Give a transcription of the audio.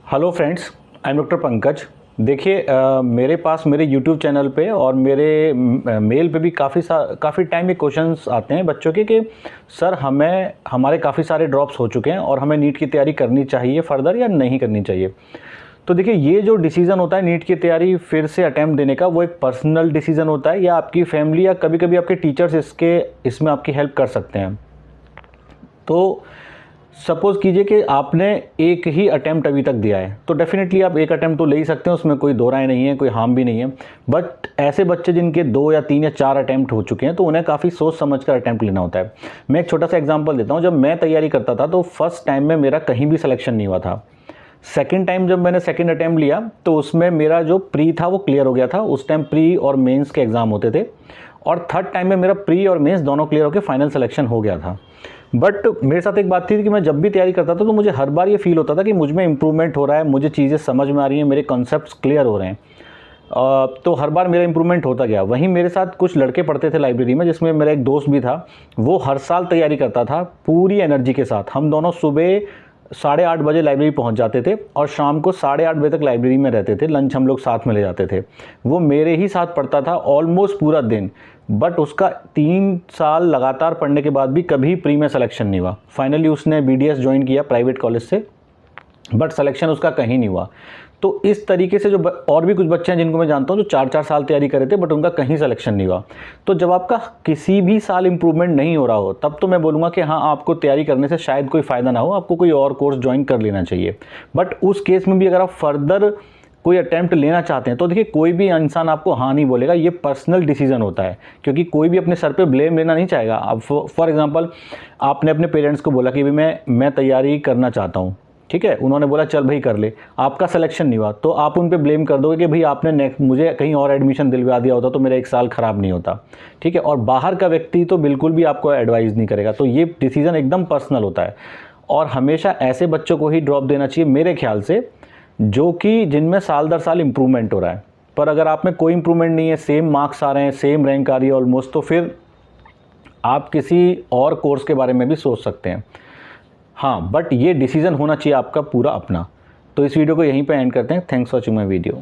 Hello friends, I am doctor Pankaj. देखिए मेरे पास मेरे यूट्यूब चैनल पे और मेरे मेल पे भी काफ़ी टाइम ये क्वेश्चंस आते हैं बच्चों के कि सर हमारे काफ़ी सारे ड्रॉप्स हो चुके हैं और हमें नीट की तैयारी करनी चाहिए फर्दर या नहीं करनी चाहिए। तो देखिए ये जो डिसीज़न होता है नीट की तैयारी फिर से अटैम्प्ट देने का, वो एक पर्सनल डिसीज़न होता है या आपकी फैमिली या कभी कभी आपके टीचर्स इसमें आपकी हेल्प कर सकते हैं। तो सपोज़ कीजिए कि आपने एक ही अटैम्प्ट अभी तक दिया है, तो डेफिनेटली आप एक अटैम्प्ट तो ले ही सकते हैं, उसमें कोई दो राय नहीं है, कोई हार्म भी नहीं है। बट ऐसे बच्चे जिनके 2 या 3 या 4 अटैम्प्ट हो चुके हैं तो उन्हें काफ़ी सोच समझ कर अटैम्प्ट लेना होता है। मैं एक छोटा सा एग्जांपल देता हूँ। जब मैं तैयारी करता था तो फर्स्ट टाइम में मेरा कहीं भी सिलेक्शन नहीं हुआ था। सेकंड टाइम जब मैंने सेकंड अटैम्प्ट लिया तो उसमें मेरा जो प्री था वो क्लियर हो गया था। उस टाइम प्री और मेंस के एग्ज़ाम होते थे। और थर्ड टाइम में मेरा प्री और मेंस दोनों क्लियर होकर फाइनल सिलेक्शन हो गया था। बट मेरे साथ एक बात थी कि मैं जब भी तैयारी करता था तो मुझे हर बार ये फील होता था कि मुझ में इंप्रूवमेंट हो रहा है, मुझे चीज़ें समझ में आ रही हैं, मेरे कॉन्सेप्ट्स क्लियर हो रहे हैं। तो हर बार मेरा इंप्रूवमेंट होता गया। वहीं मेरे साथ कुछ लड़के पढ़ते थे लाइब्रेरी में, जिसमें मेरा एक दोस्त भी था। वो हर साल तैयारी करता था पूरी एनर्जी के साथ। हम दोनों सुबह 8:30 बजे लाइब्रेरी पहुंच जाते थे और शाम को 8:30 बजे तक लाइब्रेरी में रहते थे। लंच हम लोग साथ में ले जाते थे। वो मेरे ही साथ पढ़ता था ऑलमोस्ट पूरा दिन। बट उसका 3 साल लगातार पढ़ने के बाद भी कभी प्री में सिलेक्शन नहीं हुआ। फाइनली उसने BDS ज्वाइन किया प्राइवेट कॉलेज से, बट सिलेक्शन उसका कहीं नहीं हुआ। तो इस तरीके से जो और भी कुछ बच्चे हैं जिनको मैं जानता हूँ जो 4-4 साल तैयारी कर रहे थे बट उनका कहीं सिलेक्शन नहीं हुआ। तो जब आपका किसी भी साल इंप्रूवमेंट नहीं हो रहा हो तब तो मैं बोलूँगा कि हाँ, आपको तैयारी करने से शायद कोई फ़ायदा ना हो, आपको कोई और कोर्स ज्वाइन कर लेना चाहिए। बट उस केस में भी अगर आप फर्दर कोई अटैम्प्ट लेना चाहते हैं तो देखिए कोई भी इंसान आपको हाँ नहीं बोलेगा, ये पर्सनल डिसीजन होता है। क्योंकि कोई भी अपने सर पे ब्लेम लेना नहीं चाहेगा। अब फॉर एग्जांपल आपने अपने पेरेंट्स को बोला कि भाई मैं तैयारी करना चाहता हूँ, ठीक है, उन्होंने बोला चल भाई कर ले, आपका सिलेक्शन नहीं हुआ तो आप उन पे ब्लेम कर दोगे कि भाई आपने मुझे कहीं और एडमिशन दिलवा दिया होता तो मेरा 1 साल ख़राब नहीं होता, ठीक है। और बाहर का व्यक्ति तो बिल्कुल भी आपको एडवाइस नहीं करेगा। तो ये डिसीज़न एकदम पर्सनल होता है और हमेशा ऐसे बच्चों को ही ड्रॉप देना चाहिए मेरे ख्याल से, जो कि जिनमें साल दर साल इंप्रूवमेंट हो रहा है। पर अगर आप में कोई इंप्रूवमेंट नहीं है, सेम मार्क्स आ रहे हैं, सेम रैंक आ रही है ऑलमोस्ट, तो फिर आप किसी और कोर्स के बारे में भी सोच सकते हैं। हाँ, बट ये डिसीज़न होना चाहिए आपका पूरा अपना। तो इस वीडियो को यहीं पे एंड करते हैं। Thanks for watching my video.